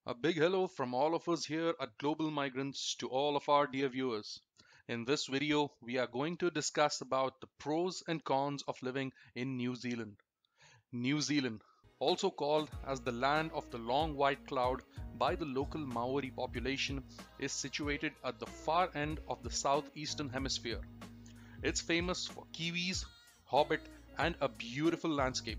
A big hello from all of us here at Global Migrants to all of our dear viewers. In this video, we are going to discuss about the pros and cons of living in New Zealand. New Zealand, also called as the land of the long white cloud by the local Maori population, is situated at the far end of the southeastern hemisphere. It's famous for kiwis, hobbit, and a beautiful landscape.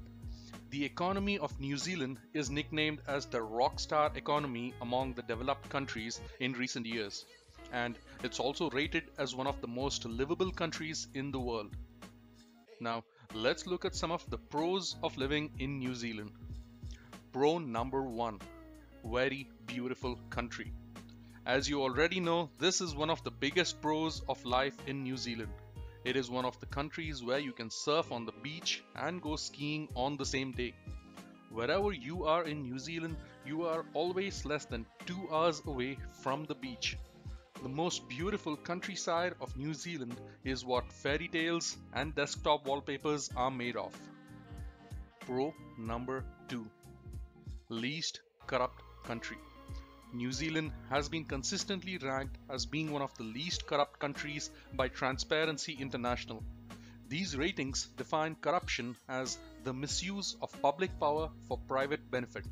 The economy of New Zealand is nicknamed as the rockstar economy among the developed countries in recent years, and it's also rated as one of the most livable countries in the world. Now, let's look at some of the pros of living in New Zealand. Pro number 1: very beautiful country. As you already know, this is one of the biggest pros of life in New Zealand. It is one of the countries where you can surf on the beach and go skiing on the same day. Wherever you are in New Zealand, you are always less than 2 hours away from the beach. The most beautiful countryside of New Zealand is what fairy tales and desktop wallpapers are made of. Pro number 2: least corrupt country. New Zealand has been consistently ranked as being one of the least corrupt countries by Transparency International. These ratings define corruption as the misuse of public power for private benefit.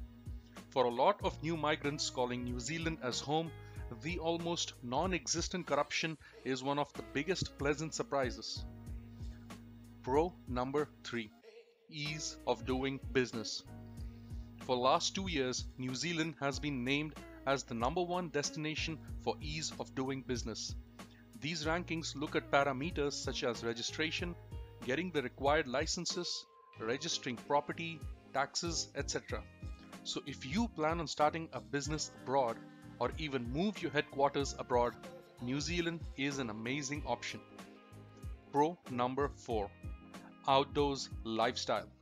For a lot of new migrants calling New Zealand as home, the almost non-existent corruption is one of the biggest pleasant surprises. Pro number 3: ease of doing business. For last 2 years, New Zealand has been named as the #1 destination for ease of doing business. These rankings look at parameters such as registration, getting the required licenses, registering property, taxes, etc. So if you plan on starting a business abroad or even move your headquarters abroad, New Zealand is an amazing option. Pro number 4: outdoors lifestyle.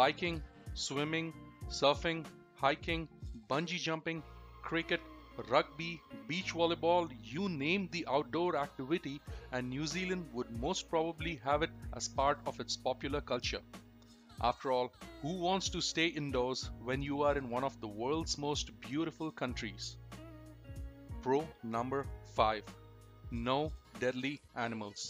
Biking, swimming, surfing, hiking, bungee jumping, cricket, rugby, beach volleyball, you name the outdoor activity, and New Zealand would most probably have it as part of its popular culture. After all, who wants to stay indoors when you are in one of the world's most beautiful countries? Pro number 5: no deadly animals.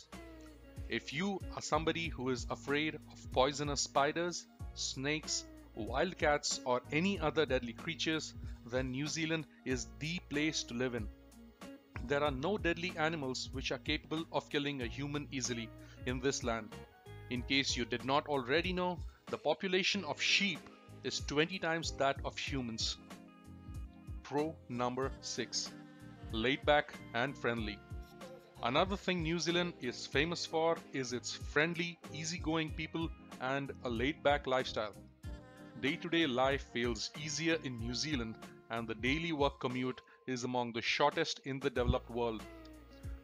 If you are somebody who is afraid of poisonous spiders, snakes, wildcats, or any other deadly creatures, then New Zealand is the place to live in. There are no deadly animals which are capable of killing a human easily in this land. In case you did not already know, the population of sheep is 20 times that of humans. Pro number 6: laid back and friendly. Another thing New Zealand is famous for is its friendly, easygoing people and a laid back lifestyle. Day-to-day life feels easier in New Zealand, and the daily work commute is among the shortest in the developed world.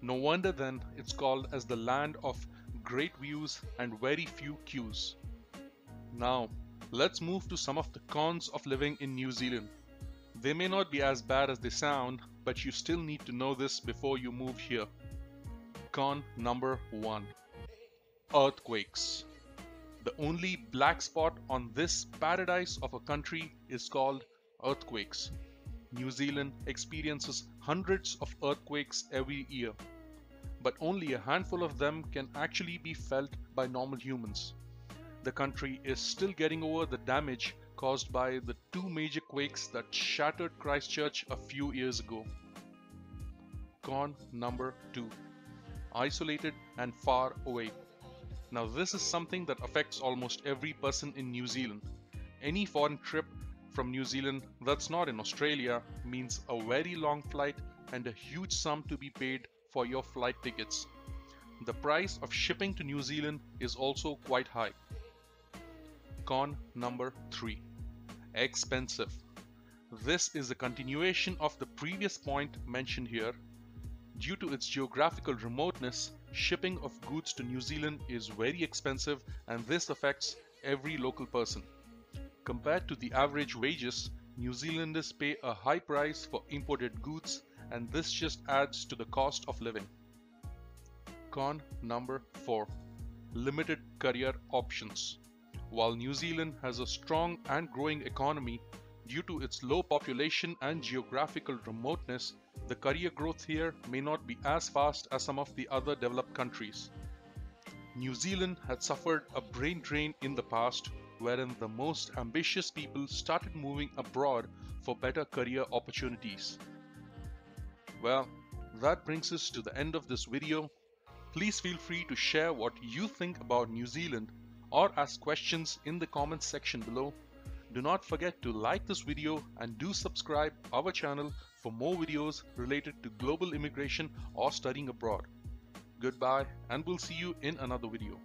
No wonder then it's called as the land of great views and very few queues. Now, let's move to some of the cons of living in New Zealand. They may not be as bad as they sound, but you still need to know this before you move here. Con number 1: earthquakes. The only black spot on this paradise of a country is called earthquakes. New Zealand experiences hundreds of earthquakes every year, but only a handful of them can actually be felt by normal humans. The country is still getting over the damage caused by the 2 major quakes that shattered Christchurch a few years ago. Con number 2: isolated and far away. Now this is something that affects almost every person in New Zealand. Any foreign trip from New Zealand that's not in Australia means a very long flight and a huge sum to be paid for your flight tickets. The price of shipping to New Zealand is also quite high. Con number 3: expensive. This is a continuation of the previous point mentioned here. Due to its geographical remoteness, shipping of goods to New Zealand is very expensive, and this affects every local person. Compared to the average wages, New Zealanders pay a high price for imported goods, and this just adds to the cost of living. Con number 4: limited career options. While New Zealand has a strong and growing economy, Due to its low population and geographical remoteness, the career growth here may not be as fast as some of the other developed countries. New Zealand had suffered a brain drain in the past, wherein the most ambitious people started moving abroad for better career opportunities. Well, that brings us to the end of this video. Please feel free to share what you think about New Zealand or ask questions in the comments section below. Do not forget to like this video and do subscribe our channel for more videos related to global immigration or studying abroad. Goodbye, and we'll see you in another video.